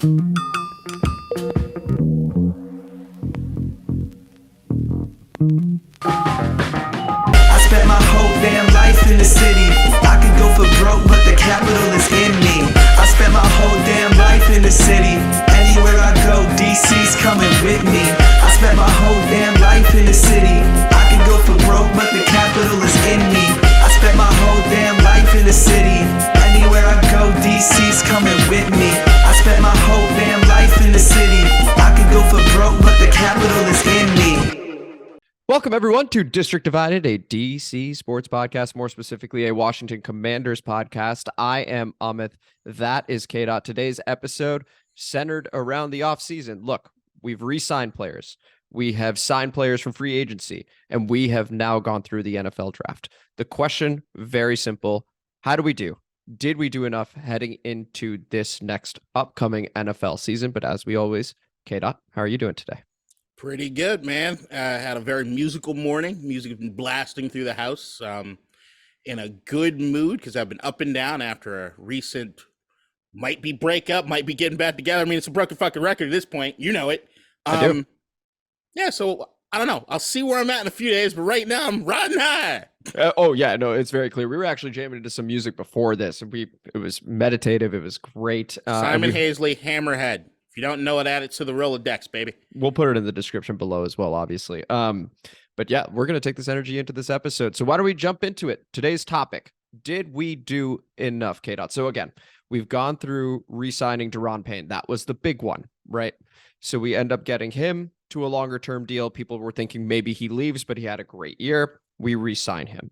I spent my whole damn life in the city. I could go for broke, but the capital is in me. I spent my whole damn life in the city. Anywhere I go, DC's coming with me. I spent my whole damn life in the city. I could go for broke, but the capital is in me. I spent my whole damn life in the city. Anywhere I go, DC's coming with me. I spent my whole damn life in the city. I could go for broke, but the capital is in me. Welcome, everyone, to District Divided, a DC sports podcast, more specifically a Washington Commanders podcast. I am Amit. That is KDot. Today's episode centered around the offseason. Look, we've re-signed players. We have signed players from free agency, and we have now gone through the NFL draft. The question, very simple. How do we do? Did we do enough heading into this next upcoming NFL season? But as we always, KDot, how are you doing today? Pretty good, man. Had a very musical morning. Music has been blasting through the house. In a good mood because I've been up and down after a recent might be breakup, might be getting back together. I mean, it's a broken fucking record at this point. You know it. I do. Yeah, so I don't know. I'll see where I'm at in a few days, but right now I'm riding high. No, it's very clear. We were actually jamming into some music before this, and it was meditative. It was great. Simon Hazley, Hammerhead. If you don't know it, add it to the Rolodex, baby. We'll put it in the description below as well, obviously. But yeah, we're going to take this energy into this episode. So why don't we jump into it? Today's topic, did we do enough, KDot? So again, we've gone through re-signing Daron Payne. That was the big one, right? So we end up getting him to a longer term deal. People were thinking maybe he leaves, but he had a great year. We re-sign him.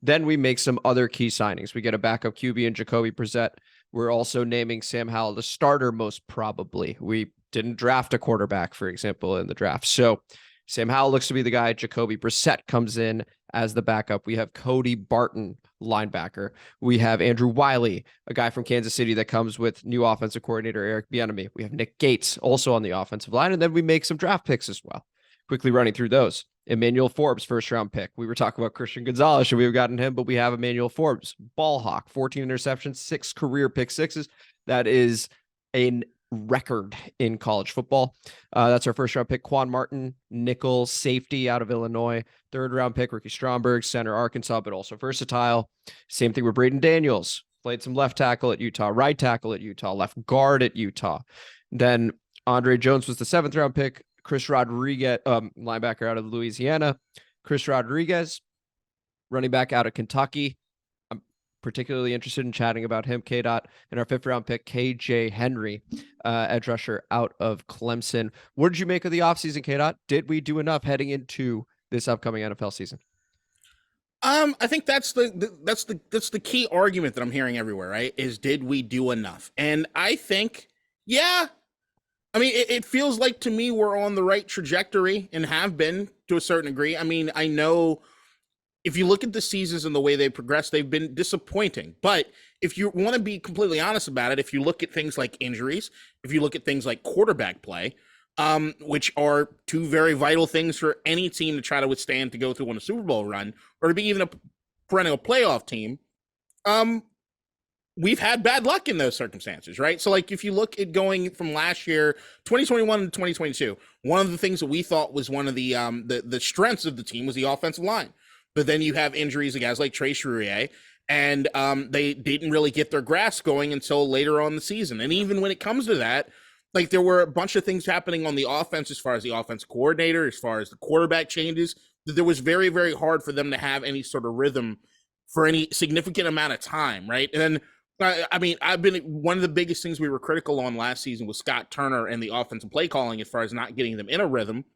Then we make some other key signings. We get a backup QB in Jacoby Brissett. We're also naming Sam Howell the starter, most probably. We didn't draft a quarterback, for example, in the draft. So Sam Howell looks to be the guy. Jacoby Brissett comes in as the backup. We have Cody Barton, linebacker. We have Andrew Wylie, a guy from Kansas City that comes with new offensive coordinator Eric Bieniemy. We have Nick Gates, also on the offensive line. And then we make some draft picks as well. Quickly running through those. Emmanuel Forbes, first-round pick. We were talking about Christian Gonzalez. Should we have gotten him? But we have Emmanuel Forbes, ball hawk, 14 interceptions, 6 career pick sixes. That is a record in college football. That's our first-round pick. Quan Martin, nickel safety out of Illinois. Third-round pick, Ricky Stromberg, center Arkansas, but also versatile. Same thing with Braden Daniels. Played some left tackle at Utah, right tackle at Utah, left guard at Utah. Then Andre Jones was the 7th-round pick. Chris Rodriguez, linebacker out of Louisiana. Chris Rodriguez, running back out of Kentucky. I'm particularly interested in chatting about him, KDot. And our 5th-round pick, KJ Henry, edge rusher out of Clemson. What did you make of the offseason, KDot? Did we do enough heading into this upcoming NFL season? I think that's the key argument that I'm hearing everywhere, right? Is did we do enough? And I think, yeah. I mean, it feels like to me we're on the right trajectory and have been to a certain degree. I mean, I know if you look at the seasons and the way they progressed, they've been disappointing. But if you want to be completely honest about it, if you look at things like injuries, if you look at things like quarterback play, which are two very vital things for any team to try to withstand to go through on a Super Bowl run or to be even a perennial playoff team, we've had bad luck in those circumstances, right? So, like, if you look at going from last year, 2021 to 2022, one of the things that we thought was one of the strengths of the team was the offensive line. But then you have injuries to guys like Trey Cherier, and they didn't really get their grasp going until later on in the season. And even when it comes to that, like, there were a bunch of things happening on the offense as far as the offensive coordinator, as far as the quarterback changes, that there was very, very hard for them to have any sort of rhythm for any significant amount of time, right? And then I mean, one of the biggest things we were critical on last season was Scott Turner and the offensive play calling as far as not getting them in a rhythm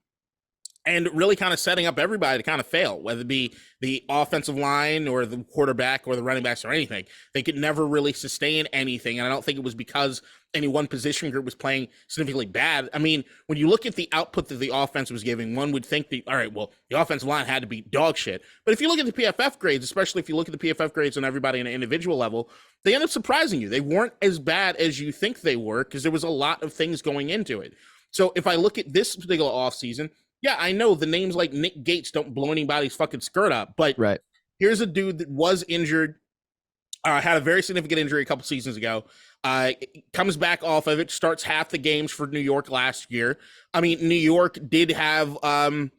and really kind of setting up everybody to kind of fail, whether it be the offensive line or the quarterback or the running backs or anything. They could never really sustain anything. And I don't think it was because any one position group was playing significantly bad. I mean, when you look at the output that the offense was giving, one would think all right, well, the offensive line had to be dog shit. But if you look at the PFF grades, especially if you look at the PFF grades on everybody on an individual level, they end up surprising you. They weren't as bad as you think they were because there was a lot of things going into it. So if I look at this particular offseason, yeah, I know the names like Nick Gates don't blow anybody's fucking skirt up, but right. Here's a dude that was injured Had a very significant injury a couple seasons ago. Comes back off of it, starts half the games for New York last year. I mean, New York did have a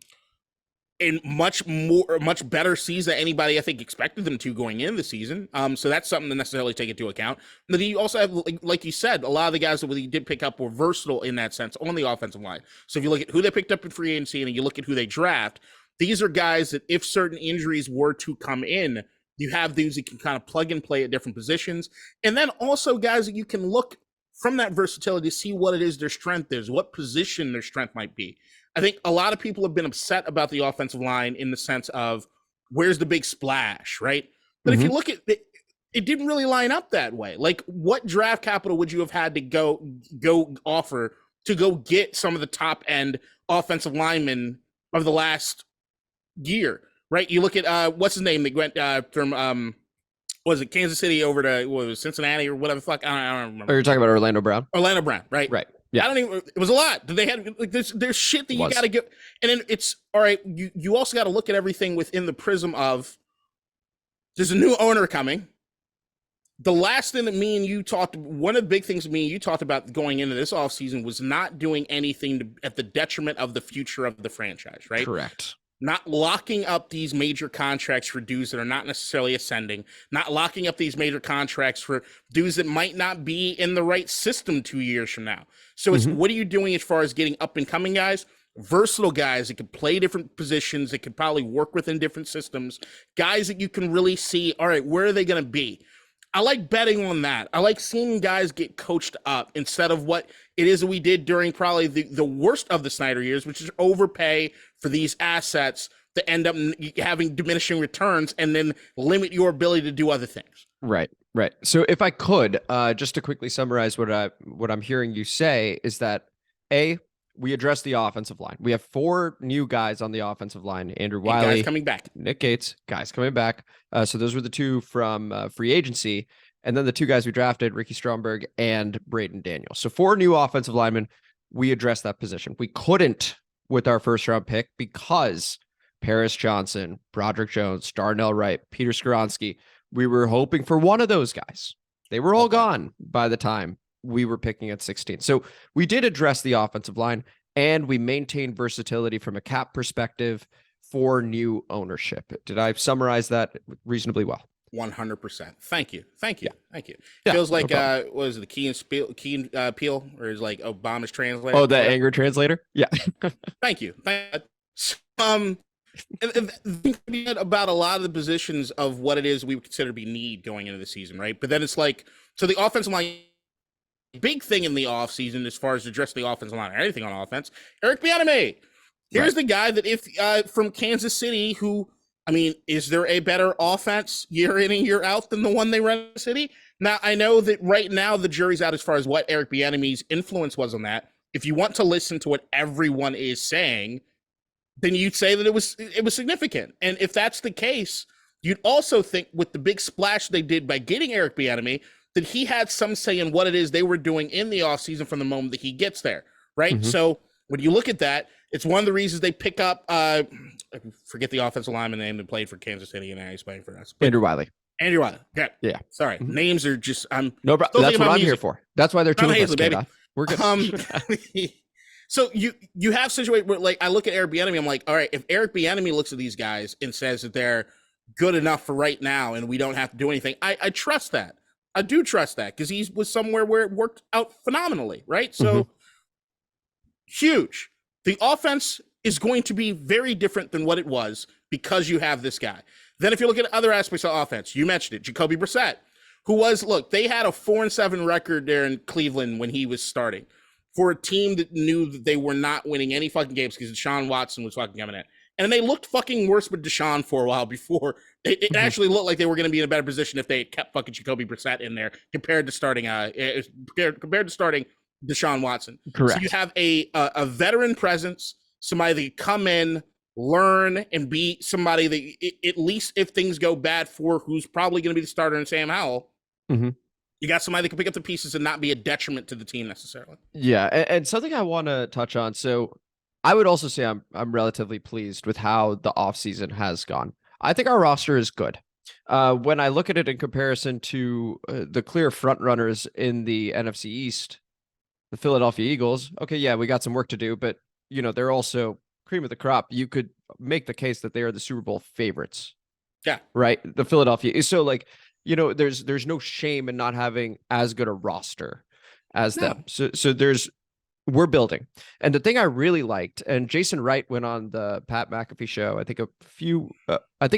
much better season than anybody I think expected them to going into the season. So that's something to necessarily take into account. But then you also have, like you said, a lot of the guys that we did pick up were versatile in that sense on the offensive line. So if you look at who they picked up in free agency and you look at who they draft, these are guys that if certain injuries were to come in, you have these that can kind of plug and play at different positions. And then also guys that you can look from that versatility to see what it is their strength is, what position their strength might be. I think a lot of people have been upset about the offensive line in the sense of where's the big splash, right? But if you look at it, it didn't really line up that way. Like, what draft capital would you have had to go offer to go get some of the top end offensive linemen of the last year, right? You look at what's his name that went from was it Kansas City over to Cincinnati or whatever the fuck? I don't remember. Oh, you're talking about Orlando Brown? Orlando Brown, right? Right. Yeah. I don't even, it was a lot. They had like there's shit that you got to get. And then it's all right. You also got to look at everything within the prism of there's a new owner coming. The last thing that me and you talked, one of the big things me and you talked about going into this offseason was not doing anything at the detriment of the future of the franchise, right? Correct. Not locking up these major contracts for dudes that are not necessarily ascending, not locking up these major contracts for dudes that might not be in the right system 2 years from now. So it's what are you doing as far as getting up and coming guys, versatile guys that can play different positions, that could probably work within different systems, guys that you can really see, all right, where are they going to be? I like betting on that. I like seeing guys get coached up instead of what it is that we did during probably the worst of the Snyder years, which is overpay for these assets that end up having diminishing returns and then limit your ability to do other things. Right. So if I could, just to quickly summarize what I'm hearing you say is that we address the offensive line. We have 4 new guys on the offensive line. Andrew Wylie, guys coming back. Nick Gates, guys coming back. So those were the 2 from free agency. And then the 2 guys we drafted, Ricky Stromberg and Braden Daniels. So 4 new offensive linemen. We addressed that position. We couldn't with our first round pick because Paris Johnson, Broderick Jones, Darnell Wright, Peter Skoronski, we were hoping for one of those guys. They were all gone by the time we were picking at 16. So we did address the offensive line and we maintained versatility from a cap perspective for new ownership. Did I summarize that reasonably well? 100%. Thank you. Yeah, Feels like what was it, the Key and Peele, or is like Obama's translator? Oh, the anger translator. Yeah. Thank you. And about a lot of the positions of what it is we would consider to be need going into the season, right? But then it's like, so the offensive line, big thing in the offseason as far as addressing the offensive line or anything on offense, Eric Bieniemy. Here's the guy that if from Kansas City who, I mean, is there a better offense year in and year out than the one they run in the city? Now, I know that right now the jury's out as far as what Eric Bieniemy's influence was on that. If you want to listen to what everyone is saying, then you'd say that it was significant. And if that's the case, you'd also think with the big splash they did by getting Eric Bieniemy, that he had some say in what it is they were doing in the offseason from the moment that he gets there, right? So when you look at that, it's one of the reasons they pick up, I forget the offensive lineman name that played for Kansas City and now he's playing for us. Andrew Wylie. Okay. Yeah. Sorry. Names are just, no problem. That's what I'm here for. That's why they're 2 of us, baby. We're good. So you have situation where, like, I look at Eric Bieniemy, I'm like, all right, if Eric Bieniemy looks at these guys and says that they're good enough for right now and we don't have to do anything, I trust that. I do trust that because he was somewhere where it worked out phenomenally, right? So huge. The offense is going to be very different than what it was because you have this guy. Then if you look at other aspects of offense, you mentioned it, Jacoby Brissett, who was, look, they had a 4-7 record there in Cleveland when he was starting for a team that knew that they were not winning any fucking games because Deshaun Watson was fucking coming in. And they looked fucking worse with Deshaun for a while before. It actually looked like they were going to be in a better position if they had kept fucking Jacoby Brissett in there compared to starting Deshaun Watson. Correct. So you have a veteran presence, somebody that can come in, learn, and be somebody that at least if things go bad for who's probably going to be the starter in Sam Howell, you got somebody that can pick up the pieces and not be a detriment to the team necessarily. Yeah, and something I want to touch on. So I would also say I'm relatively pleased with how the offseason has gone. I think our roster is good. When I look at it in comparison to the clear front runners in the NFC East, the Philadelphia Eagles, okay, yeah, we got some work to do, but they're also cream of the crop. You could make the case that they are the Super Bowl favorites. Yeah. Right. The Philadelphia. So there's no shame in not having as good a roster as them. So we're building. And the thing I really liked, and Jason Wright went on the Pat McAfee show, I think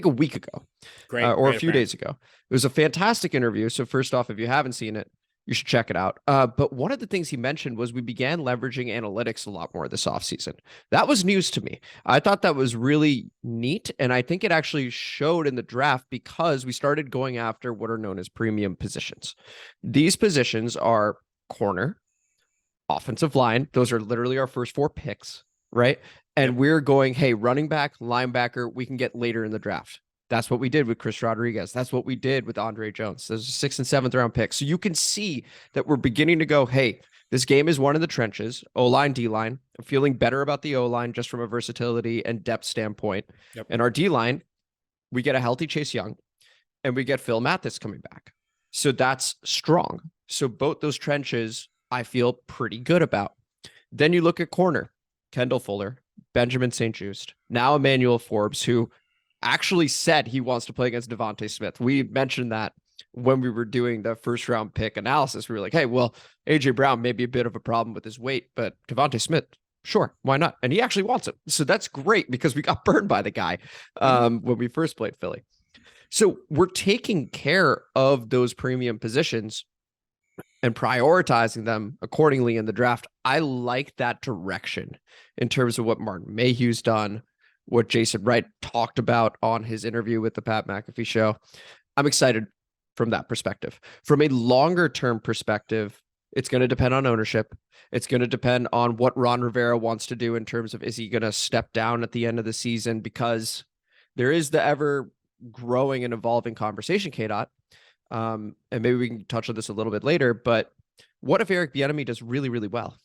a week ago, or a few days ago. It was a fantastic interview. So first off, if you haven't seen it, you should check it out. But one of the things he mentioned was we began leveraging analytics a lot more this offseason. That was news to me. I thought that was really neat. And I think it actually showed in the draft because we started going after what are known as premium positions. These positions are corner, offensive line. Those are literally our first 4 picks, right? And we're going, hey, running back, linebacker, we can get later in the draft. That's what we did with Chris Rodriguez. That's what we did with Andre Jones. Those are 6th and 7th round picks. So you can see that we're beginning to go, hey, this game is won in the trenches, O-line, D-line. I'm feeling better about the O-line just from a versatility and depth standpoint. Yep. And our D-line, we get a healthy Chase Young and we get Phil Mathis coming back. So that's strong. So both those trenches, I feel pretty good about. Then you look at corner, Kendall Fuller, Benjamin St-Juste, now Emmanuel Forbes, who actually said he wants to play against Devontae Smith. We mentioned that when we were doing the first round pick analysis. We were like, hey, well, AJ Brown may be a bit of a problem with his weight, but Devontae Smith, sure, why not? And he actually wants it. So that's great because we got burned by the guy when we first played Philly. So we're taking care of those premium positions and prioritizing them accordingly in the draft. I like that direction in terms of what Martin Mayhew's done, what Jason Wright talked about on his interview with the Pat McAfee show. I'm excited from that perspective. From a longer term perspective, it's going to depend on ownership. It's going to depend on what Ron Rivera wants to do in terms of, is he going to step down at the end of the season? Because there is the ever growing and evolving conversation, KDot. And maybe we can touch on this a little bit later, but what if Eric Bieniemy does really, really well,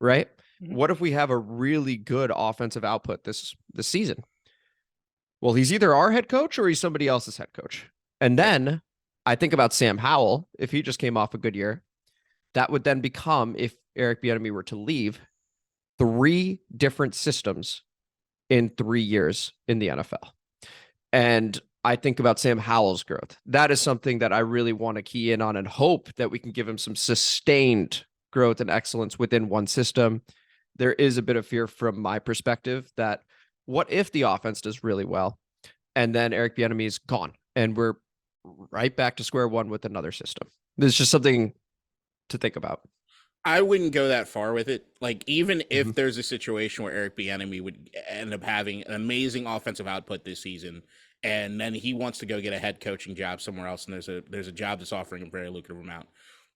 right? Mm-hmm. What if we have a really good offensive output this season? Well, he's either our head coach or he's somebody else's head coach. And then I think about Sam Howell. If he just came off a good year, that would then become, if Eric Bieniemy were to leave, 3 different systems in 3 years in the NFL. And I think about Sam Howell's growth. That is something that I really want to key in on and hope that we can give him some sustained growth and excellence within one system. There is a bit of fear from my perspective that what if the offense does really well and then Eric Bieniemy is gone and we're right back to square one with another system? There's just something to think about. I wouldn't go that far with it. Like, even if there's a situation where Eric Bieniemy would end up having an amazing offensive output this season, and then he wants to go get a head coaching job somewhere else, and there's a job that's offering a very lucrative amount,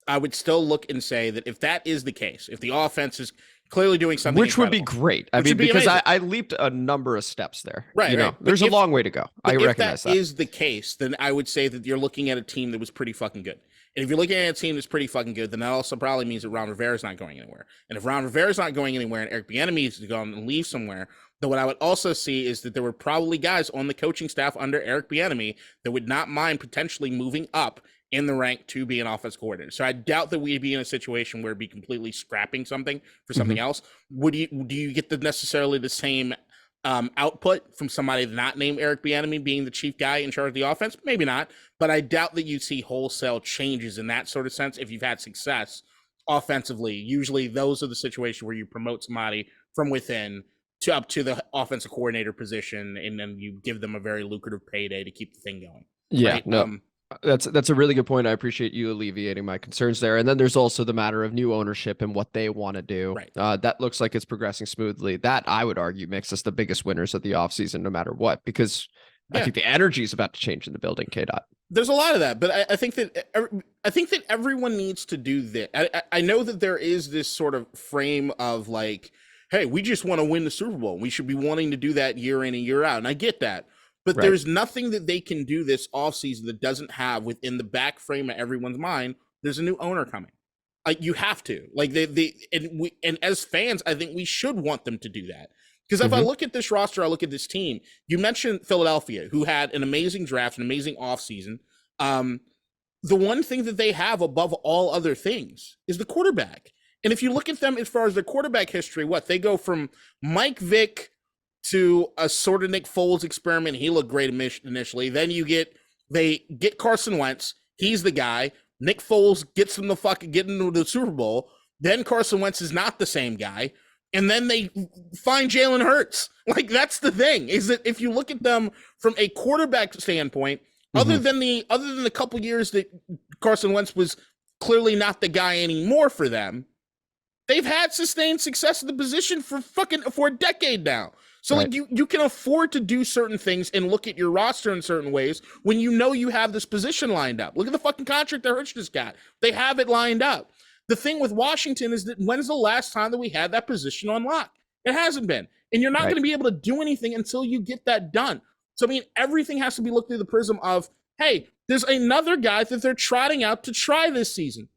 I would still look and say that if that is the case, if the offense is clearly doing something which would be great. I mean, because I leaped a number of steps there. Right. Right. There's a long way to go. I recognize that. If that is the case, then I would say that you're looking at a team that was pretty fucking good. And if you're looking at a team that's pretty fucking good, then that also probably means that Ron Rivera's not going anywhere. And if Ron Rivera's not going anywhere and Eric Bieniemy is going to leave somewhere, then what I would also see is that there were probably guys on the coaching staff under Eric Bieniemy that would not mind potentially moving up in the rank to be an offense coordinator. So I doubt that we'd be in a situation where it'd be completely scrapping something for something else. Do you get necessarily the same output from somebody not named Eric Bieniemy being the chief guy in charge of the offense? Maybe not, but I doubt that you see wholesale changes in that sort of sense if you've had success offensively. Usually those are the situations where you promote somebody from within to up to the offensive coordinator position, and then you give them a very lucrative payday to keep the thing going. Yeah, right? No. That's a really good point. I appreciate you alleviating my concerns there. And then there's also the matter of new ownership and what they want to do. Right. That looks like it's progressing smoothly. That, I would argue, makes us the biggest winners of the offseason, no matter what, because I think the energy is about to change in the building, KDot. There's a lot of that, but I think that everyone needs to do this. I know that there is this sort of frame of like, hey, we just want to win the Super Bowl. We should be wanting to do that year in and year out. And I get that. But there's nothing that they can do this offseason that doesn't have within the back frame of everyone's mind, there's a new owner coming. Like, you have to. Like, and as fans, I think we should want them to do that. Because if I look at this roster, I look at this team. You mentioned Philadelphia, who had an amazing draft, an amazing offseason. The one thing that they have above all other things is the quarterback. And if you look at them as far as their quarterback history, they go from Mike Vick to a sort of Nick Foles experiment. He looked great initially. Then they get Carson Wentz. He's the guy. Nick Foles gets them get into the Super Bowl. Then Carson Wentz is not the same guy. And then they find Jalen Hurts. Like, that's the thing, is that if you look at them from a quarterback standpoint, other than the couple years that Carson Wentz was clearly not the guy anymore for them, they've had sustained success at the position for a decade now. So like you can afford to do certain things and look at your roster in certain ways when you know you have this position lined up. Look at the fucking contract that Hurts just got. They have it lined up. The thing with Washington is that when's the last time that we had that position on lock? It hasn't been. And you're not going to be able to do anything until you get that done. So, I mean, everything has to be looked through the prism of, hey, there's another guy that they're trotting out to try this season.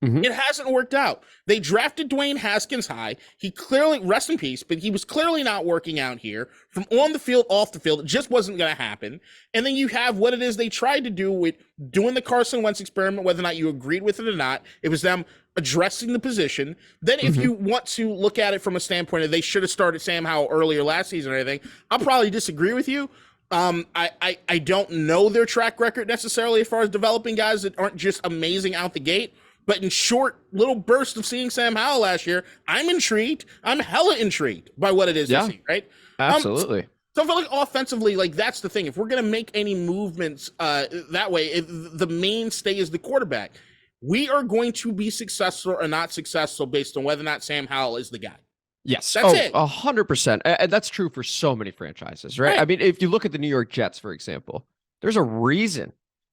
It hasn't worked out. They drafted Dwayne Haskins high. He clearly, rest in peace, but he was clearly not working out here. From on the field, off the field, it just wasn't going to happen. And then you have what it is they tried to do with doing the Carson Wentz experiment, whether or not you agreed with it or not. It was them addressing the position. Then if you want to look at it from a standpoint of they should have started Sam Howell earlier last season or anything, I'll probably disagree with you. I don't know their track record necessarily as far as developing guys that aren't just amazing out the gate. But in short little bursts of seeing Sam Howell last year, I'm intrigued. I'm hella intrigued by what it is to see, right? Absolutely. So I feel like offensively, like that's the thing. If we're going to make any movements that way, the mainstay is the quarterback. We are going to be successful or not successful based on whether or not Sam Howell is the guy. Yes. That's it. 100%. And that's true for so many franchises, right? I mean, if you look at the New York Jets, for example, there's a reason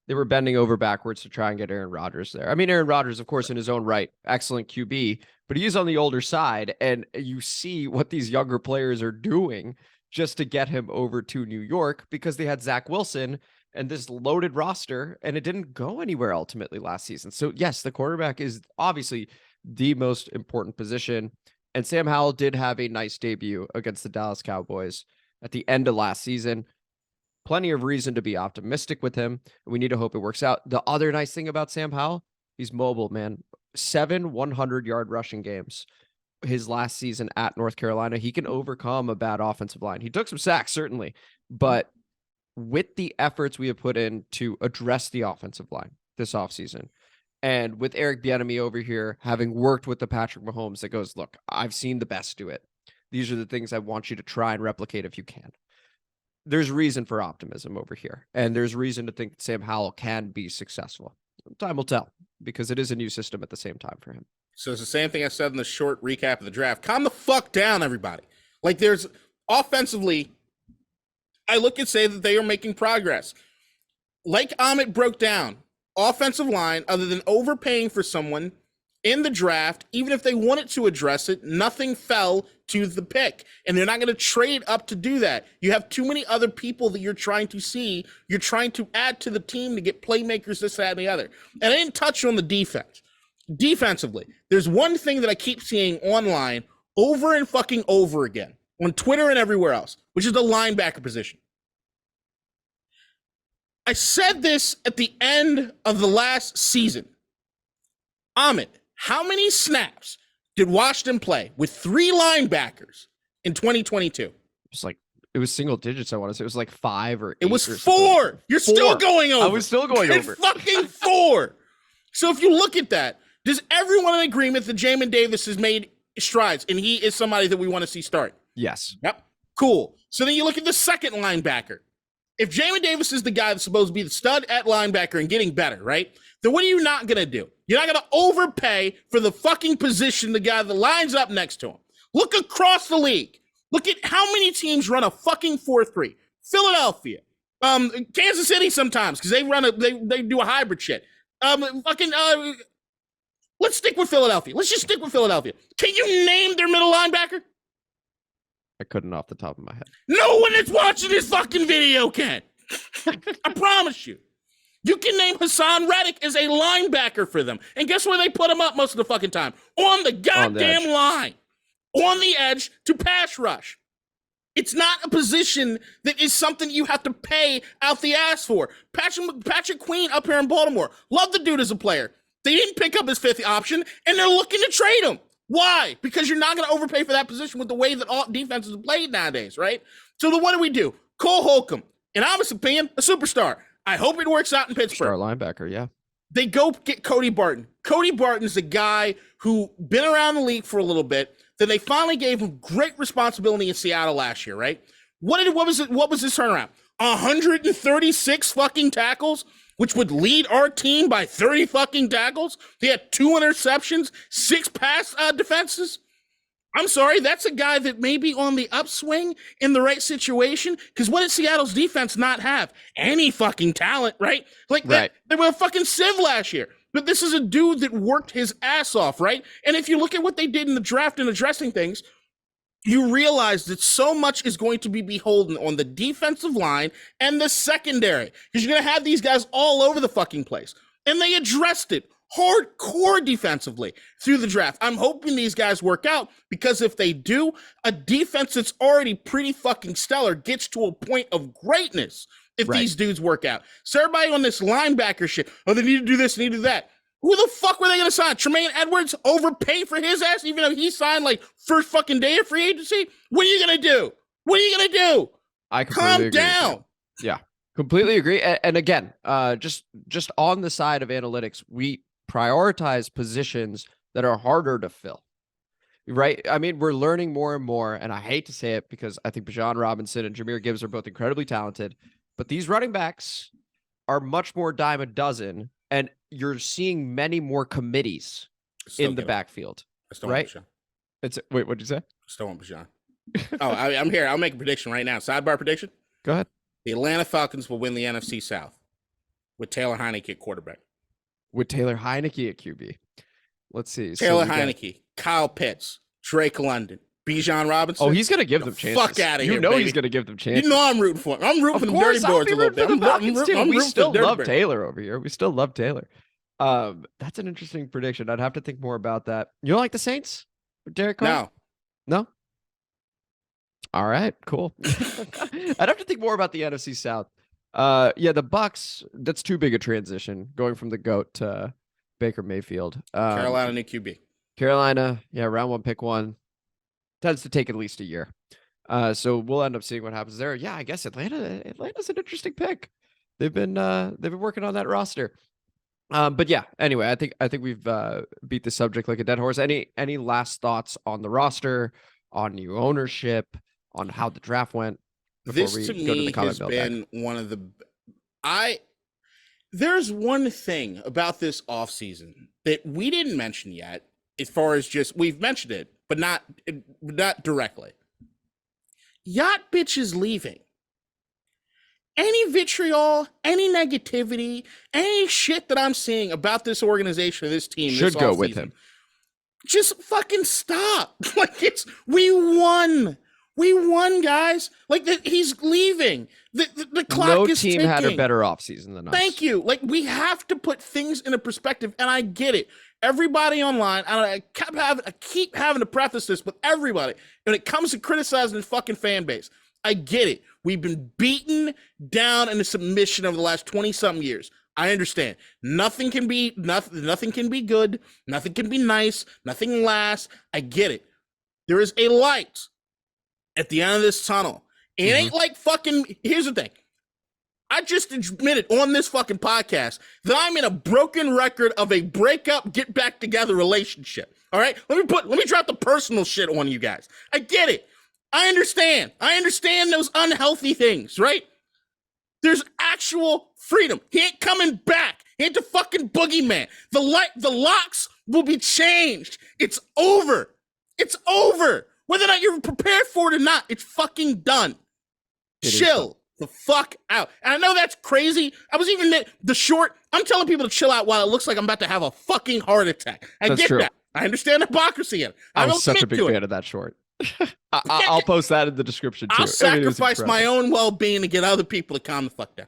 they were bending over backwards to try and get Aaron Rodgers there. I mean, Aaron Rodgers, of course, in his own right, excellent QB, but he is on the older side. And you see what these younger players are doing just to get him over to New York because they had Zach Wilson and this loaded roster, and it didn't go anywhere ultimately last season. So yes, the quarterback is obviously the most important position. And Sam Howell did have a nice debut against the Dallas Cowboys at the end of last season. Plenty of reason to be optimistic with him. We need to hope it works out. The other nice thing about Sam Howell, he's mobile, man. 7 100-yard rushing games his last season at North Carolina. He can overcome a bad offensive line. He took some sacks, certainly, but with the efforts we have put in to address the offensive line this offseason, and with Eric Bieniemy over here having worked with the Patrick Mahomes that goes, look, I've seen the best do it. These are the things I want you to try and replicate if you can. There's reason for optimism over here, and there's reason to think that Sam Howell can be successful. Time will tell, because it is a new system at the same time for him. So it's the same thing I said in the short recap of the draft. Calm the fuck down, everybody. Like, there's offensively, I look and say that they are making progress. Like Amit broke down, offensive line, other than overpaying for someone in the draft, even if they wanted to address it, nothing fell to the pick. And they're not going to trade up to do that. You have too many other people that you're trying to see. You're trying to add to the team to get playmakers, this, that, and the other. And I didn't touch on the defense. Defensively, there's one thing that I keep seeing online over and fucking over again on Twitter and everywhere else, which is the linebacker position. I said this at the end of the last season. Amit, how many snaps did Washington play with 3 linebackers in 2022? It was single digits, I want to say. It was like 5 or 8. It was 4. You're 4. Still going over. I was still going over. Fucking 4. So if you look at that, does everyone in agreement that Jamin Davis has made strides and he is somebody that we want to see start? Yes. Yep. Cool. So then you look at the second linebacker. If Jamin Davis is the guy that's supposed to be the stud at linebacker and getting better, right? Then what are you not going to do? You're not going to overpay for the fucking position, the guy that lines up next to him. Look across the league. Look at how many teams run a fucking 4-3. Philadelphia. Kansas City sometimes, because they do a hybrid shit. Let's stick with Philadelphia. Let's just stick with Philadelphia. Can you name their middle linebacker? I couldn't off the top of my head. No one that's watching this fucking video can. I promise you. You can name Hassan Reddick as a linebacker for them. And guess where they put him up most of the fucking time? On the goddamn line. On the edge to pass rush. It's not a position that is something you have to pay out the ass for. Patrick Queen up here in Baltimore. Love the dude as a player. They didn't pick up his fifth option, and they're looking to trade him. Why? Because you're not going to overpay for that position with the way that all defenses are played nowadays, right? So then what do? Cole Holcomb, in honest opinion, a superstar. I hope it works out in Pittsburgh. Star linebacker, yeah. They go get Cody Barton. Cody Barton's a guy who been around the league for a little bit. Then they finally gave him great responsibility in Seattle last year, right? What was his turnaround? 136 fucking tackles, which would lead our team by 30 fucking tackles. They had 2 interceptions, 6 pass defenses. I'm sorry, that's a guy that may be on the upswing in the right situation. Because what did Seattle's defense not have? Any fucking talent, right? Like that, they were a fucking sieve last year. But this is a dude that worked his ass off, right? And if you look at what they did in the draft and addressing things, you realize that so much is going to be beholden on the defensive line and the secondary. Because you're going to have these guys all over the fucking place. And they addressed it hardcore defensively through the draft. I'm hoping these guys work out, because if they do, a defense that's already pretty fucking stellar gets to a point of greatness if these dudes work out. So everybody on this linebacker shit, oh, they need to do this, they need to do that. Who the fuck were they going to sign? Tremaine Edwards overpay for his ass, even though he signed like first fucking day of free agency? What are you going to do? What are you going to do? I completely agree. Calm down. Yeah, completely agree. And again, just on the side of analytics, we prioritize positions that are harder to fill, right? I mean, we're learning more and more, and I hate to say it because I think Bijan Robinson and Jahmyr Gibbs are both incredibly talented, but these running backs are much more dime a dozen, and you're seeing many more committees in the backfield, right? Wait, what'd you say? Still want Bijan. I'm here. I'll make a prediction right now. Sidebar prediction. Go ahead. The Atlanta Falcons will win the NFC South with Taylor Heineke at quarterback. With Taylor Heineke at QB. Let's see. Taylor Heineke, Kyle Pitts, Drake London, Bijan Robinson. Oh, he's going to give them chances. Fuck out of here, You know baby. He's going to give them chances. You know I'm rooting for him. I'm rooting for the dirty boards a little bit. We still love Taylor over here. We still love Taylor. That's an interesting prediction. I'd have to think more about that. You don't like the Saints? Derek Carr? No? All right, cool. I'd have to think more about the NFC South. Yeah, the Bucks, that's too big a transition going from the GOAT to Baker Mayfield. Carolina new QB. Carolina, yeah, round 1, pick 1. Tends to take at least a year. So we'll end up seeing what happens there. Yeah, I guess Atlanta's an interesting pick. They've been working on that roster. But yeah, anyway, I think we've beat the subject like a dead horse. Any last thoughts on the roster, on new ownership, on how the draft went? This to me has been one of the there's one thing about this offseason that we didn't mention yet, as far as just we've mentioned it, but not directly. Yacht bitch is leaving. Any vitriol, any negativity, any shit that I'm seeing about this organization or this team should go with him. Just fucking stop. Like we won, guys. Like he's leaving. The clock is ticking. No team had a better offseason than us. Thank you. Like we have to put things in a perspective, and I get it. Everybody online, I keep having to preface this with everybody when it comes to criticizing the fucking fan base. I get it. We've been beaten down in the submission over the last 20-something years. I understand. Nothing can be good. Nothing can be nice. Nothing lasts. I get it. There is a light at the end of this tunnel. It ain't like fucking, here's the thing. I just admitted on this fucking podcast that I'm in a broken record of a breakup, get back together relationship. All right? Let me drop the personal shit on you guys. I get it. I understand. I understand those unhealthy things, right? There's actual freedom. He ain't coming back. He ain't the fucking boogeyman. The locks will be changed. It's over. It's over. Whether or not you're prepared for it or not, it's fucking done. Chill the fuck out. And I know that's crazy. I was even I'm telling people to chill out while it looks like I'm about to have a fucking heart attack. I get that. I understand hypocrisy in it. I'm such a big fan of that short. I'll post that in the description too. I'll sacrifice my own well-being to get other people to calm the fuck down.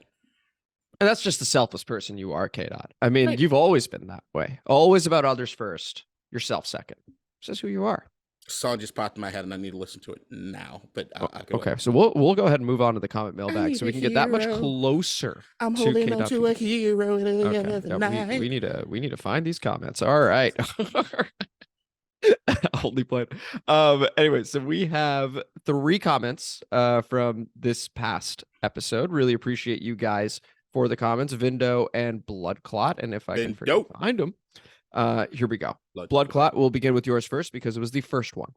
And that's just the selfless person you are, KDot. I mean, You've always been that way. Always about others first, yourself second. It's just who you are. Song just popped in my head, and I need to listen to it now. But okay, so we'll go ahead and move on to the comment mailbag, so we can get that much closer. I'm holding on to a hero. Okay, we need to find these comments. All right. Only played. Anyway, so we have 3 comments from this past episode. Really appreciate you guys for the comments, ViNdOh and Bloodklot. And if I can find them, here we go. Bloodklot, we'll begin with yours first because it was the first one.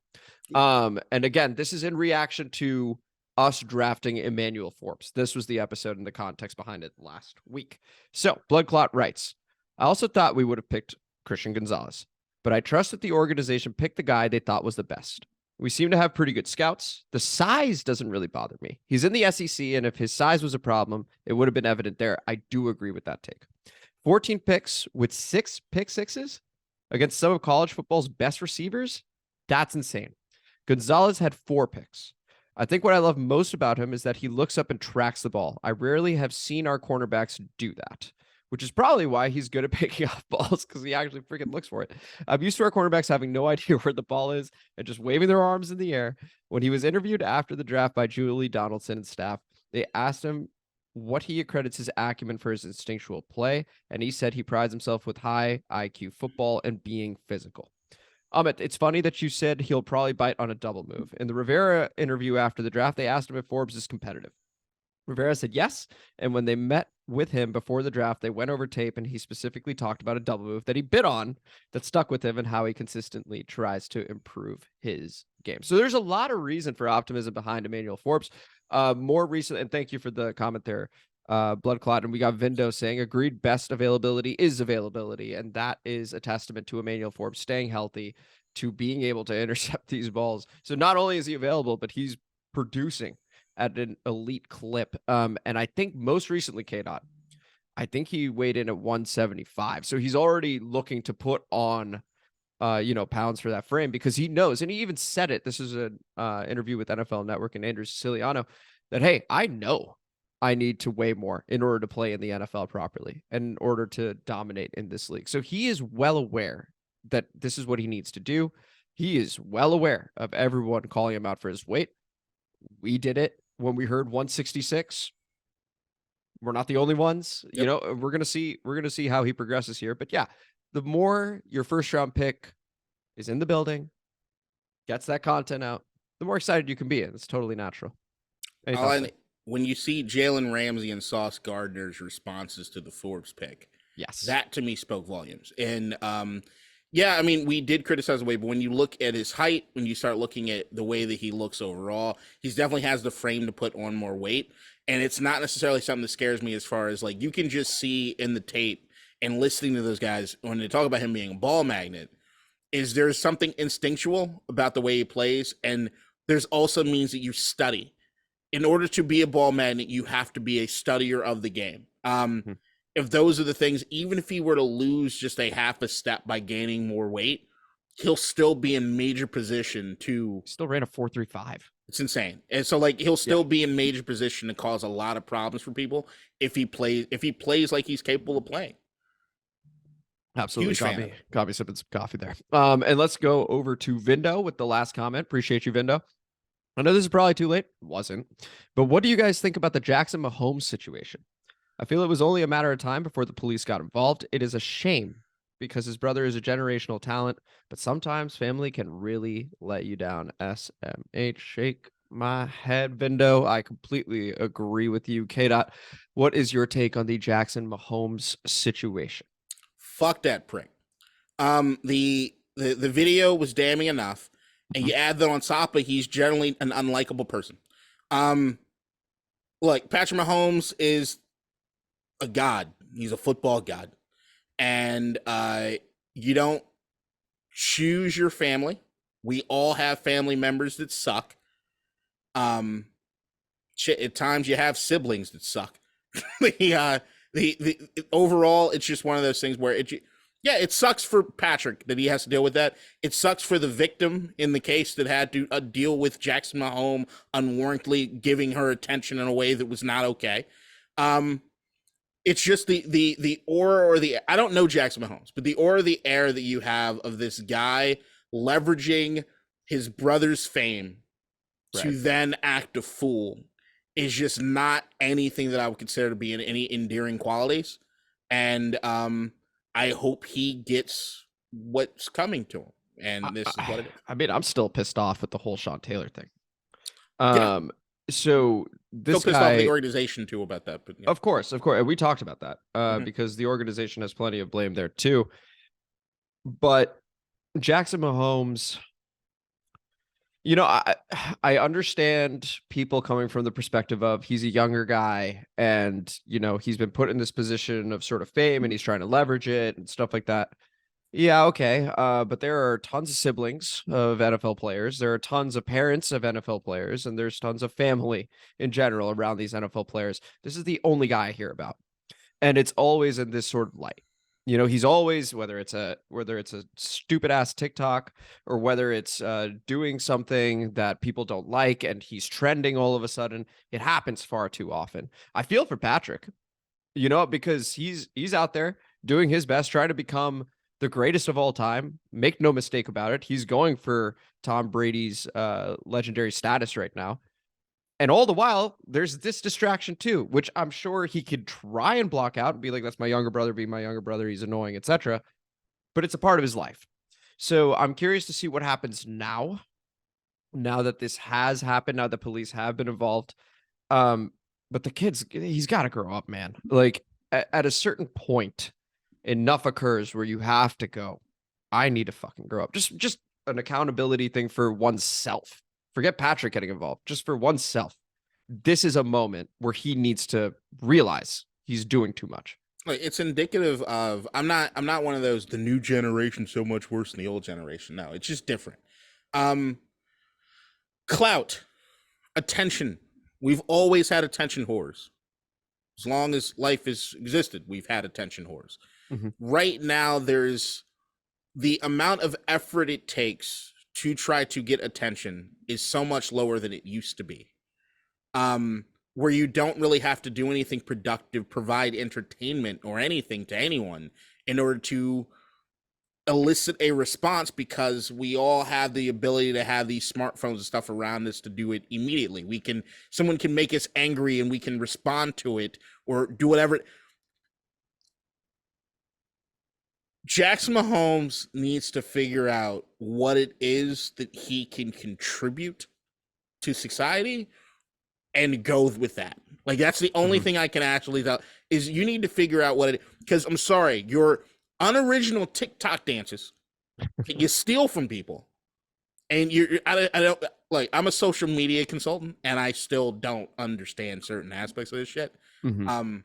And again, this is in reaction to us drafting Emmanuel Forbes. This was the episode and the context behind it last week. So Bloodklot writes, I also thought we would have picked Christian Gonzalez, but I trust that the organization picked the guy they thought was the best. We seem to have pretty good scouts. The size doesn't really bother me. He's in the SEC, and if his size was a problem, it would have been evident there. I do agree with that take. 14 picks with 6 pick sixes against some of college football's best receivers? That's insane. Gonzalez had 4 picks. I think what I love most about him is that he looks up and tracks the ball. I rarely have seen our cornerbacks do that, which is probably why he's good at picking off balls, because he actually freaking looks for it. I'm used to our cornerbacks having no idea where the ball is and just waving their arms in the air. When he was interviewed after the draft by Julie Donaldson and staff, they asked him what he accredits his acumen for his instinctual play, and he said he prides himself with high IQ football and being physical. Amit, it's funny that you said he'll probably bite on a double move. In the Rivera interview after the draft, they asked him if Forbes is competitive. Rivera said yes, and when they met with him before the draft, they went over tape, and he specifically talked about a double move that he bit on that stuck with him and how he consistently tries to improve his game. So there's a lot of reason for optimism behind Emmanuel Forbes. More recent, and thank you for the comment there, Bloodklot, and we got ViNdOh saying, agreed, best availability is availability, and that is a testament to Emmanuel Forbes staying healthy, to being able to intercept these balls. So not only is he available, but he's producing at an elite clip. And I think most recently, KDot, I think he weighed in at 175. So he's already looking to put on, pounds for that frame, because he knows, and he even said it. This is an interview with NFL Network and Andrew Siciliano, that, hey, I know I need to weigh more in order to play in the NFL properly and in order to dominate in this league. So he is well aware that this is what he needs to do. He is well aware of everyone calling him out for his weight. We did it when we heard 166. We're not the only ones. Yep. We're gonna see how he progresses here. But yeah, the more your first round pick is in the building, gets that content out, the more excited you can be. And it's totally natural. When you see Jalen Ramsey and Sauce Gardner's responses to the Forbes pick, yes, that to me spoke volumes. And yeah, I mean, we did criticize the weight, but when you look at his height, when you start looking at the way that he looks overall, he definitely has the frame to put on more weight. And it's not necessarily something that scares me, as far as, like, you can just see in the tape and listening to those guys when they talk about him being a ball magnet, is there's something instinctual about the way he plays. And there's also means that you study. In order to be a ball magnet, you have to be a studier of the game. If those are the things, even if he were to lose just a half a step by gaining more weight, he'll still be in major position to... Still ran a 4.35. It's insane. And so, like, he'll still be in major position to cause a lot of problems for people if he plays like he's capable of playing. Absolutely. Coffee sipping some coffee there. And let's go over to ViNdOh with the last comment. Appreciate you, ViNdOh. I know this is probably too late. It wasn't. But what do you guys think about the Jackson Mahomes situation? I feel it was only a matter of time before the police got involved. It is a shame because his brother is a generational talent, but sometimes family can really let you down. SMH, shake my head, ViNdOh. I completely agree with you. KDot, what is your take on the Jackson Mahomes situation? Fuck that prick. The video was damning enough, and you add that on top of he's generally an unlikable person. Look, Patrick Mahomes is a god. He's a football god. And you don't choose your family. We all have family members that suck. At times you have siblings that suck. The overall, it's just one of those things where it sucks for Patrick that he has to deal with that. It sucks for the victim in the case that had to deal with Jackson Mahomes unwarrantedly giving her attention in a way that was not okay. It's just the aura, or I don't know Jackson Mahomes, but the aura, the air that you have of this guy leveraging his brother's fame to Right. then act a fool is just not anything that I would consider to be in any endearing qualities. And I hope he gets what's coming to him. And this is what it is. I mean, I'm still pissed off with the whole Sean Taylor thing. Yeah. So this Still pissed off guy, the organization too about that. But yeah. of course, and we talked about that Mhm. because the organization has plenty of blame there too. But Jackson Mahomes, you know, I understand people coming from the perspective of he's a younger guy and, you know, he's been put in this position of sort of fame and he's trying to leverage it and stuff like that. Yeah, okay. But there are tons of siblings of NFL players. There are tons of parents of NFL players, and there's tons of family in general around these NFL players. This is the only guy I hear about. And it's always in this sort of light. You know, he's always, whether it's a stupid ass TikTok or whether it's doing something that people don't like and he's trending all of a sudden, it happens far too often. I feel for Patrick, you know, because he's out there doing his best, trying to become the greatest of all time. Make no mistake about it. He's going for Tom Brady's legendary status right now. And all the while, there's this distraction too, which I'm sure he could try and block out and be like, that's my younger brother, being my younger brother, he's annoying, etc. But it's a part of his life. So I'm curious to see what happens now that this has happened, now that police have been involved. But the kid's, he's got to grow up, man. Like at a certain point, enough occurs where you have to go, I need to fucking grow up. Just an accountability thing for oneself. Forget Patrick getting involved, just for oneself. This is a moment where he needs to realize he's doing too much. Like, it's indicative of I'm not one of those the new generation so much worse than the old generation. No, it's just different. Clout, attention. We've always had attention whores. As long as life has existed, we've had attention whores. Mm-hmm. Right now, there's the amount of effort it takes to try to get attention is so much lower than it used to be. Where you don't really have to do anything productive, provide entertainment or anything to anyone in order to elicit a response, because we all have the ability to have these smartphones and stuff around us to do it immediately. Someone can make us angry and we can respond to it or do whatever. Jackson Mahomes needs to figure out what it is that he can contribute to society and go with that. Like, that's the only thing I can actually tell is you need to figure out what it, because I'm sorry, your unoriginal TikTok dances you steal from people, and I don't like, I'm a social media consultant and I still don't understand certain aspects of this shit. Mm-hmm.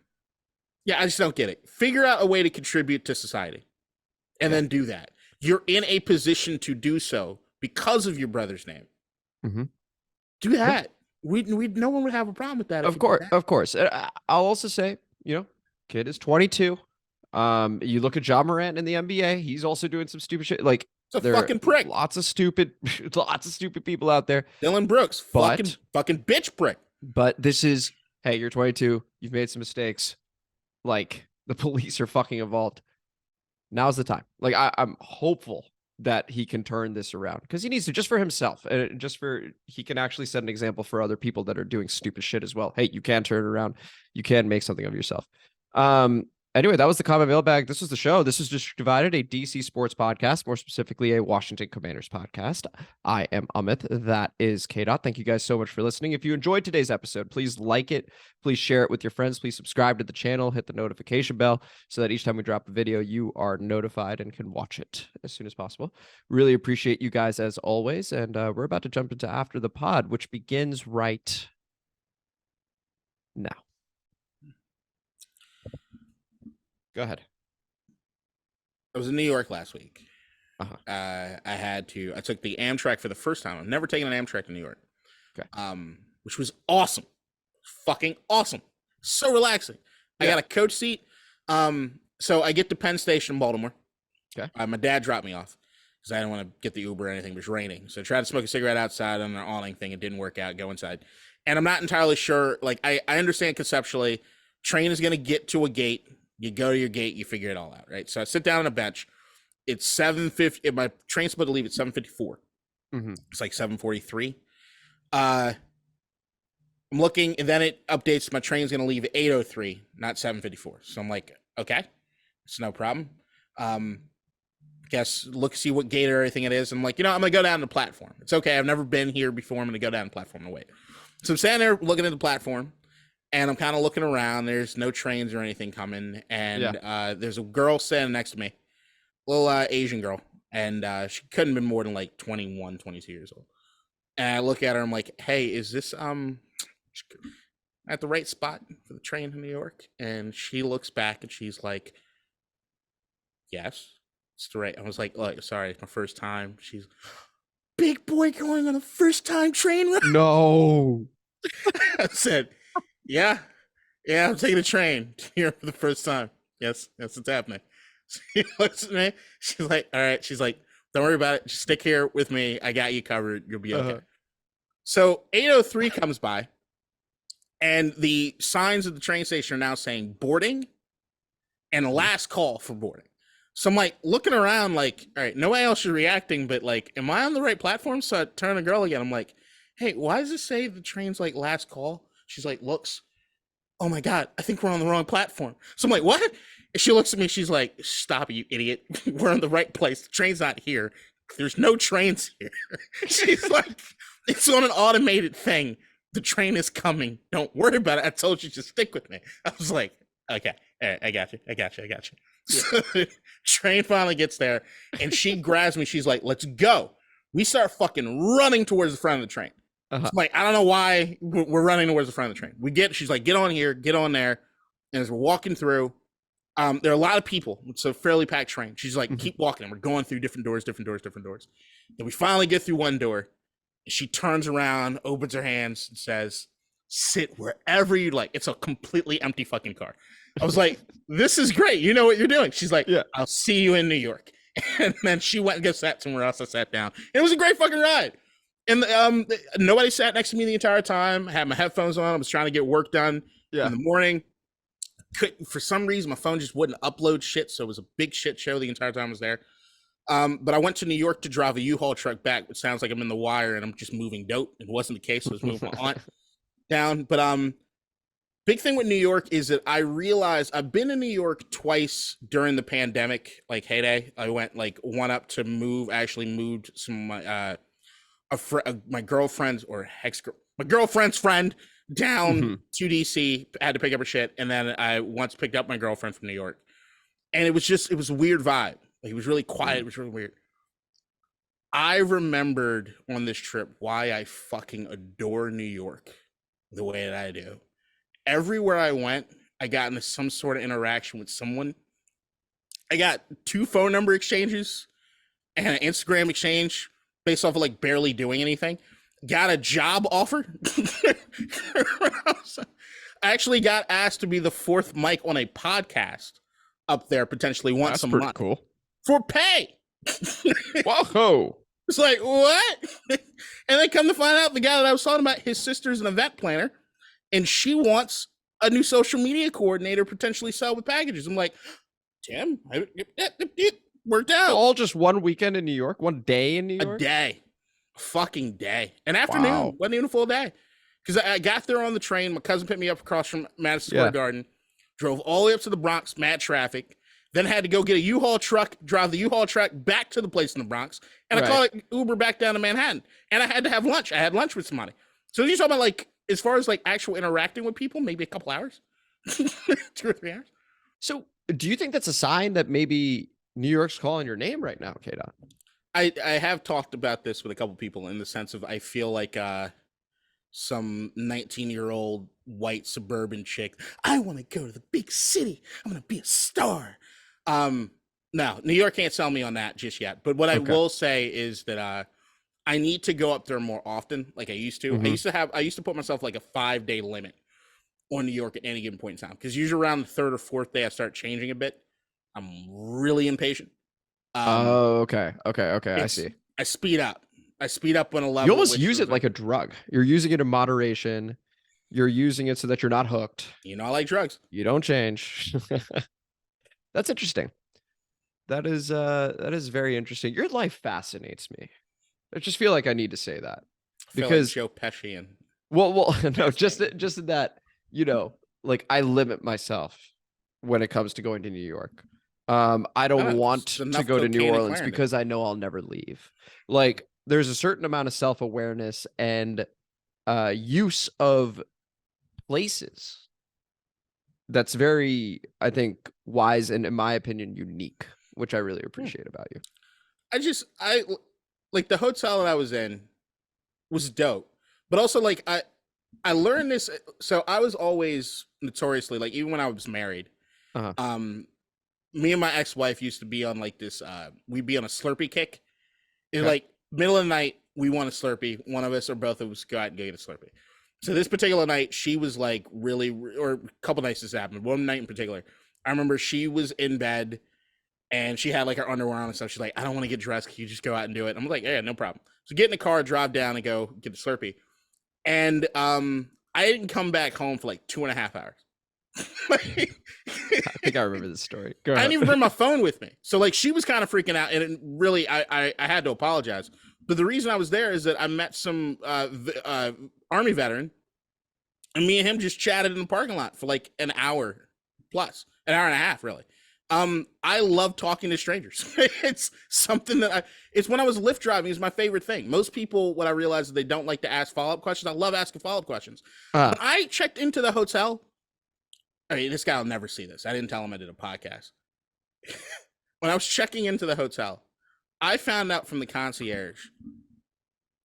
Yeah, I just don't get it. Figure out a way to contribute to society. And then do that. You're in a position to do so because of your brother's name. Mm-hmm. Do that. No one would have a problem with that. Of course. I'll also say, you know, kid is 22. You look at Ja Morant in the NBA, he's also doing some stupid shit. Like, it's a fucking prick. Lots of stupid people out there. Dylan Brooks, fucking bitch prick. But this is, hey, you're 22. You've made some mistakes. Like, the police are fucking involved. Now's the time. Like, I'm hopeful that he can turn this around, because he needs to, just for himself and just for, he can actually set an example for other people that are doing stupid shit as well. Hey, you can turn it around. You can make something of yourself. Anyway, that was the Comment Mailbag. This was the show. This is District Divided, a DC sports podcast, more specifically a Washington Commanders podcast. I am Amit. That is KDot. Thank you guys so much for listening. If you enjoyed today's episode, please like it. Please share it with your friends. Please subscribe to the channel. Hit the notification bell so that each time we drop a video, you are notified and can watch it as soon as possible. Really appreciate you guys as always. And we're about to jump into After the Pod, which begins right now. Go ahead. I was in New York last week. Uh-huh. I took the Amtrak for the first time. I've never taken an Amtrak to New York. Okay. Which was awesome. Fucking awesome. So relaxing. Yeah. I got a coach seat. So I get to Penn Station in Baltimore. Okay. My dad dropped me off because I didn't want to get the Uber or anything. It was raining. So I tried to smoke a cigarette outside on an awning thing. It didn't work out. Go inside. And I'm not entirely sure. Like, I understand conceptually, train is going to get to a gate. You go to your gate, you figure it all out, right? So I sit down on a bench. It's 7:50. My train's supposed to leave at 7:54. It's like 7:43. I'm looking, and then it updates my train's going to leave at 8:03, not 7:54. So I'm like, okay, it's no problem. Guess see what gate or everything it is. I'm like, I'm going to go down the platform. It's okay. I've never been here before. I'm going to go down the platform and wait. So I'm standing there looking at the platform, and I'm kind of looking around. There's no trains or anything coming. And there's a girl standing next to me, little Asian girl. And she couldn't have been more than like 21, 22 years old. And I look at her, I'm like, hey, is this at the right spot for the train to New York? And she looks back and she's like, yes, it's the right. I was like, sorry, it's my first time. She's, big boy going on a first time train ride? No. I said, yeah, I'm taking a train here for the first time. Yes, it's happening. She looks at me. She's like, all right. She's like, don't worry about it. Just stick here with me. I got you covered. You'll be okay. So 8:03 comes by, and the signs at the train station are now saying boarding and last call for boarding. So I'm like looking around like, all right, nobody else is reacting, but like, am I on the right platform? So I turn to the girl again. I'm like, hey, why does it say the train's like last call? She's like, looks, oh my God, I think we're on the wrong platform. So I'm like, what? And she looks at me, she's like, stop it, you idiot. We're in the right place. The train's not here. There's no trains here. She's like, it's on an automated thing. The train is coming. Don't worry about it. I told you to stick with me. I was like, okay, all right, I got you. Yeah. So train finally gets there, and she grabs me. She's like, let's go. We start fucking running towards the front of the train. I'm like, I don't know why we're running towards the front of the train. She's like, get on here, get on there. And as we're walking through, there are a lot of people. It's a fairly packed train. She's like, keep walking. And we're going through different doors. And we finally get through one door. And she turns around, opens her hands, and says, sit wherever you like. It's a completely empty fucking car. I was like, this is great. You know what you're doing. She's like, yeah, I'll see you in New York. And then she went and got sat somewhere else. I sat down. And it was a great fucking ride. And nobody sat next to me the entire time. I had my headphones on. I was trying to get work done in the morning. For some reason, my phone just wouldn't upload shit, so it was a big shit show the entire time I was there. But I went to New York to drive a U-Haul truck back, which sounds like I'm in the wire and I'm just moving dope. It wasn't the case. I was moving my aunt down. But big thing with New York is that I realized I've been in New York twice during the pandemic, like heyday. I went like one up to moved some my girlfriend's my girlfriend's friend down to DC, had to pick up her shit, and then I once picked up my girlfriend from New York. And it was a weird vibe. Like, it was really quiet. It was really weird. I remembered on this trip why I fucking adore New York the way that I do. Everywhere I went, I got into some sort of interaction with someone. I got 2 phone number exchanges and an Instagram exchange based off of like barely doing anything. Got a job offer. I actually got asked to be the 4th mic on a podcast up there potentially once a month. That's cool. For pay. Whoa. It's like, what? And then come to find out, the guy that I was talking about, his sister's an event planner, and she wants a new social media coordinator potentially sell with packages. I'm like, Tim, it worked out. All just one weekend in New York? One day in New York? A day. A fucking day. An afternoon. Wow. Wasn't even a full day. Because I got there on the train. My cousin picked me up across from Madison Square Garden. Drove all the way up to the Bronx, mad traffic. Then had to go get a U-Haul truck, drive the U-Haul truck back to the place in the Bronx. And I called it Uber back down to Manhattan. And I had to have lunch. I had lunch with somebody. So you're talking about, like, as far as like actual interacting with people, maybe a couple hours, 2 or 3 hours. So do you think that's a sign that maybe New York's calling your name right now, KDot? I have talked about this with a couple people in the sense of I feel like some 19-year-old white suburban chick. I want to go to the big city. I'm going to be a star. No, New York can't sell me on that just yet. But what I will say is that I need to go up there more often, like I used to. I used to put myself like a 5-day limit on New York at any given point in time, because usually around the 3rd or 4th day I start changing a bit. I'm really impatient. Okay. I see. I speed up on a level. You almost use it like a drug. You're using it in moderation. You're using it so that you're not hooked. You know, I like drugs. You don't change. That's interesting. That is very interesting. Your life fascinates me. I just feel like I need to say that Feel because like Joe Pesci and well, no, just in that, you know, like I limit myself when it comes to going to New York. I don't want to go to New Orleans because I know I'll never leave. Like there's a certain amount of self-awareness and use of places that's very, I think, wise and, in my opinion, unique, which I really appreciate about you. I like the hotel that I was in was dope, but also like I learned this. So I was always notoriously, like, even when I was married, me and my ex-wife used to be on like this, we'd be on a Slurpee kick. And like middle of the night, we want a Slurpee. One of us or both of us go out and get a Slurpee. So this particular night, she was like really, or a couple nights this happened. One night in particular, I remember she was in bed and she had like her underwear on and stuff. She's like, I don't want to get dressed. Can you just go out and do it? I'm like, yeah, no problem. So get in the car, drive down and go get the Slurpee. And I didn't come back home for like 2.5 hours. I think I remember this story. Go ahead. I didn't even bring my phone with me. So like she was kind of freaking out, and it really I had to apologize. But the reason I was there is that I met some Army veteran, and me and him just chatted in the parking lot for like an hour plus, an hour and a half, really. I love talking to strangers. It's something that it's when I was Lyft driving is my favorite thing. Most people, what I realize is they don't like to ask follow-up questions. I love asking follow-up questions. When I checked into the hotel, I mean, this guy will never see this. I didn't tell him I did a podcast. When I was checking into the hotel, I found out from the concierge,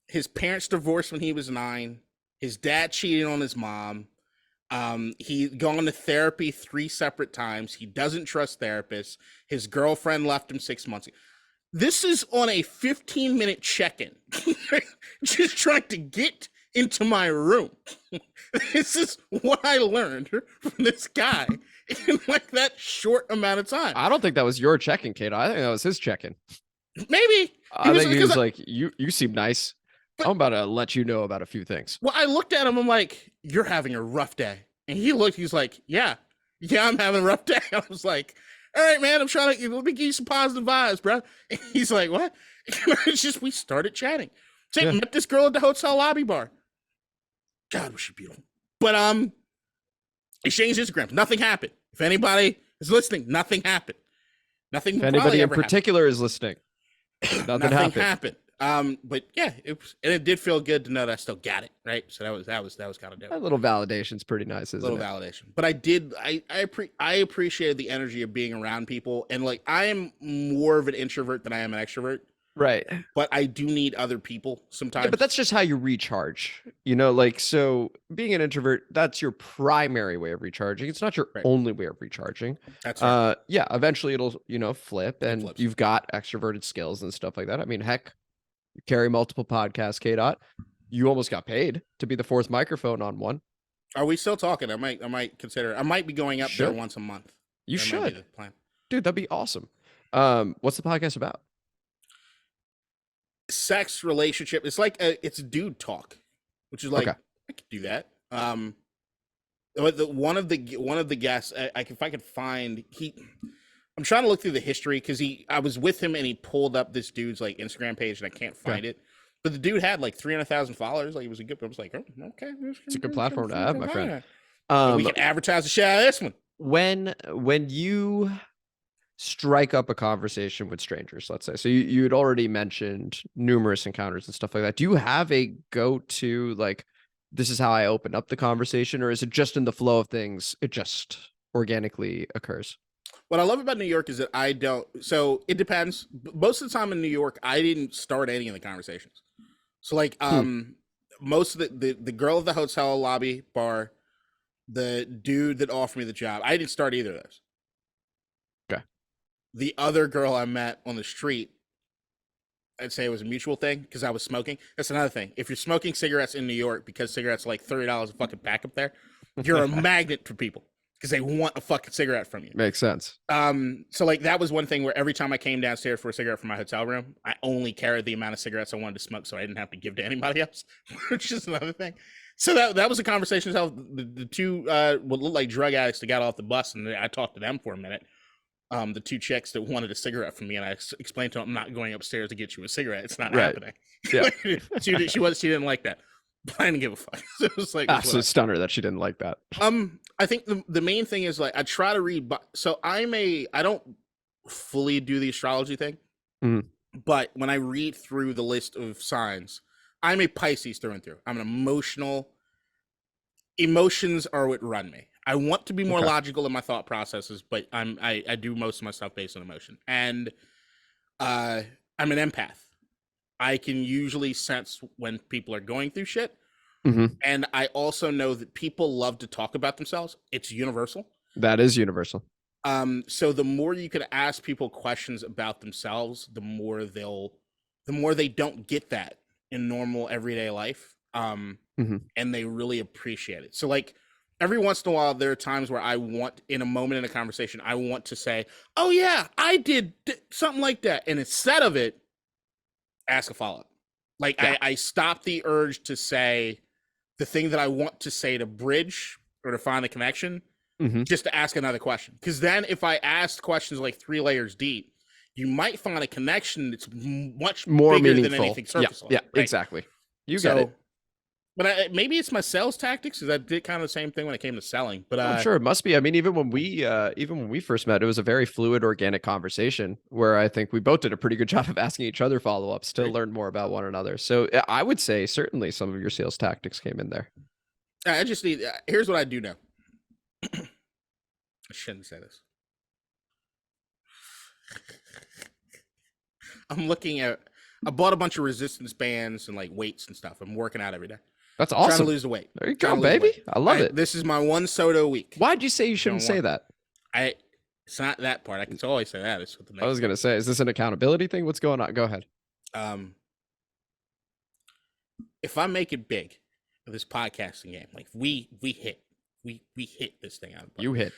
his parents divorced when he was 9. His dad cheated on his mom. He'd gone to therapy 3 separate times. He doesn't trust therapists. His girlfriend left him 6 months ago. This is on a 15-minute check-in. Just trying to get into my room. This is what I learned from this guy in like that short amount of time. I don't think that was your check-in, Kate. I think that was his check-in. Maybe. I think he was like, you seem nice. I'm about to let you know about a few things. Well, I looked at him. I'm like, you're having a rough day. And he looked, he's like, yeah, I'm having a rough day. I was like, all right, man, I'm trying to, let me give you some positive vibes, bro. And he's like, what? It's just, we started chatting. So I met this girl at the hotel lobby bar. God, was she beautiful. But, exchanged Instagrams. Nothing happened. If anybody is listening, nothing happened. Nothing. If anybody in particular is listening, nothing happened. But yeah, it did feel good to know that I still got it, right? So that was kind of dope. That little validation's pretty nice, isn't it? Validation. But I appreciated the energy of being around people, and like I am more of an introvert than I am an extrovert. Right. But I do need other people sometimes. Yeah, but that's just how you recharge. You know, like, so being an introvert, that's your primary way of recharging. It's not your only way of recharging. That's right. Yeah, eventually it'll, flip, and you've got extroverted skills and stuff like that. I mean, heck, you carry multiple podcasts, KDot. You almost got paid to be the 4th microphone on one. Are we still talking? I might consider. I might be going up there once a month. You should. Might be the plan. Dude, that'd be awesome. What's the podcast about? Sex, relationship. It's like it's dude talk, which is like I could do that. One of the guests, if I could find I'm trying to look through the history because I was with him and he pulled up this dude's like Instagram page and I can't find it. But the dude had like 300,000 followers. Like, it was a good. I was like, oh, okay, it's a good platform to have, my friend. We can advertise the shit out of this one. When you strike up a conversation with strangers, let's say, so you had already mentioned numerous encounters and stuff like that. Do you have a go-to, like, this is how I open up the conversation, or is it just in the flow of things, it just organically occurs? What I love about New York is that I don't. So it depends. Most of the time in New York, I didn't start any of the conversations. So like, most of the girl at the hotel lobby bar, the dude that offered me the job, I didn't start either of those. Okay. The other girl I met on the street, I'd say it was a mutual thing because I was smoking. That's another thing. If you're smoking cigarettes in New York, because cigarettes are like $30 a fucking pack up there, you're a magnet for people because they want a fucking cigarette from you. Makes sense. So like that was one thing where every time I came downstairs for a cigarette from my hotel room, I only carried the amount of cigarettes I wanted to smoke, so I didn't have to give to anybody else, which is another thing. So that was a conversation. How the two what looked like drug addicts that got off the bus, and I talked to them for a minute. the two chicks that wanted a cigarette from me, and I explained to them, I'm not going upstairs to get you a cigarette. It's not happening. Yeah. she didn't like that. But I didn't give a fuck. So it was like, so stunner that she didn't like that. I think the main thing is like I try to read, so I don't fully do the astrology thing, but when I read through the list of signs, I'm a Pisces through and through. I'm an emotional. Emotions are what run me. I want to be more logical in my thought processes, but I do most of my stuff based on emotion, and I'm an empath. I can usually sense when people are going through shit. And I also know that people love to talk about themselves. It's universal. That is universal. So the more you can ask people questions about themselves, the more they don't get that in normal everyday life. And they really appreciate it. So like every once in a while, there are times where I want, in a moment in a conversation, I want to say, oh yeah, I did something like that. And instead of it, ask a follow-up. Like I stop the urge to say the thing that I want to say to bridge or to find a connection, just to ask another question. Because then if I ask questions like 3 layers deep, you might find a connection that's much more bigger meaningful than anything surface level. Yeah, right? exactly. You get it. But maybe it's my sales tactics, because I did kind of the same thing when it came to selling. But I'm sure it must be. I mean, even when we first met, it was a very fluid, organic conversation where I think we both did a pretty good job of asking each other follow-ups to learn more about one another. So I would say certainly some of your sales tactics came in there. I just need. Here's what I do know. I shouldn't say this. I'm looking at. I bought a bunch of resistance bands and like weights and stuff. I'm working out every day. That's awesome. Trying to lose the weight. There you go, baby. I love it. This is my one soda a week. Why'd you say you shouldn't say that? It's not that part. I can always say that. It's what the next I was gonna say, is this an accountability thing? What's going on? Go ahead. If I make it big in this podcasting game, like we hit this thing out. You hit.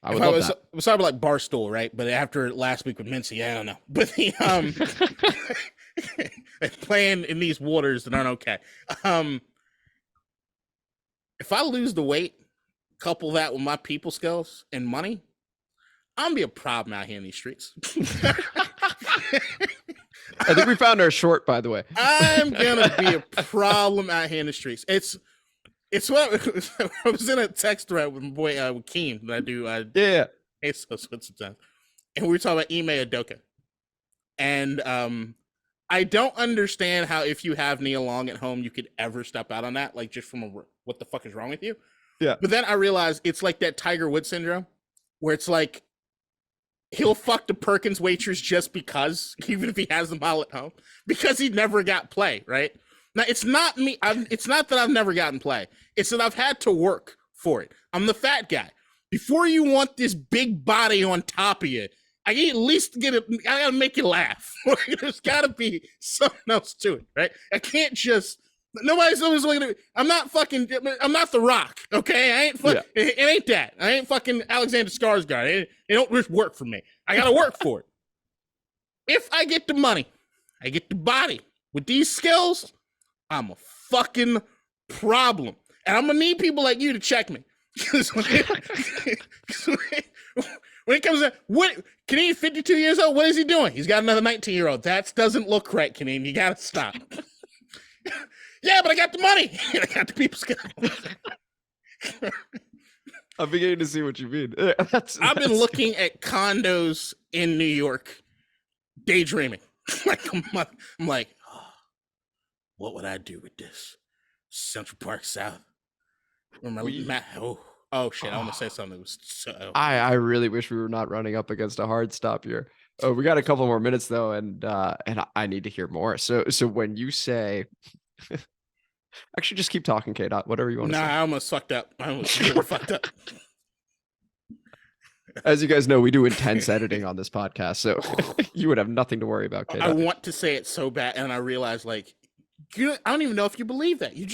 I was talking about like Barstool, right? But after last week with Mincy, I don't know. But the playing in these waters that aren't okay. If I lose the weight, couple that with my people skills and money, I'm gonna be a problem out here in these streets. I think we found our short, by the way. I'm gonna be a problem out here in the streets. It's what I was in a text thread with my boy with Keem that I do. Yeah. Sometimes, and we were talking about Ime Udoka, and I don't understand how if you have Nia Long at home, you could ever step out on that, like just from what the fuck is wrong with you? Yeah. But then I realized it's like that Tiger Woods syndrome, where it's like he'll fuck the Perkins waitress just because, even if he has the model at home, because he never got play, right? Now, it's not me. It's not that I've never gotten play. It's that I've had to work for it. I'm the fat guy. Before you want this big body on top of you, I can at least I gotta make you laugh. There's gotta be something else to it, right? I can't just, nobody's always looking at me. I'm not The Rock, okay? I ain't it ain't that. I ain't fucking Alexander Skarsgård. It don't just work for me. I gotta work for it. If I get the money, I get the body. With these skills, I'm a fucking problem. And I'm gonna need people like you to check me. When it comes to what Kaneen, 52 years old, what is he doing? He's got another 19-year-old. That doesn't look right, Kaneen. You gotta stop. Yeah, but I got the money. I got the people skills. I'm beginning to see what you mean. I've been looking at condos in New York, daydreaming. I'm like, oh, what would I do with this? Central Park South. Oh shit! I want to say something. That was so... I really wish we were not running up against a hard stop here. Oh, we got a couple more minutes though, and I need to hear more. So when you say, actually, just keep talking, KDot. Whatever you want to say. I almost fucked up. I almost really fucked up. As you guys know, we do intense editing on this podcast, so you would have nothing to worry about, KDot. I want to say it so bad, and I realize like, I don't even know if you believe that. You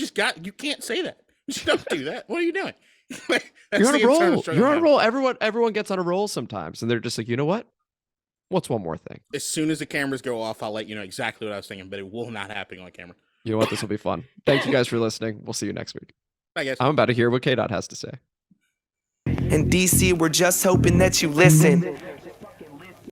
can't say that. You don't do that. What are you doing? You're on a roll. You're on a roll. Everyone gets on a roll sometimes, and they're just like, you know what? What's one more thing? As soon as the cameras go off, I'll let you know exactly what I was thinking, but it will not happen on camera. You know what? This will be fun. Thank you guys for listening. We'll see you next week. Bye, guys. I'm about to hear what KDot has to say. In DC, we're just hoping that you listen.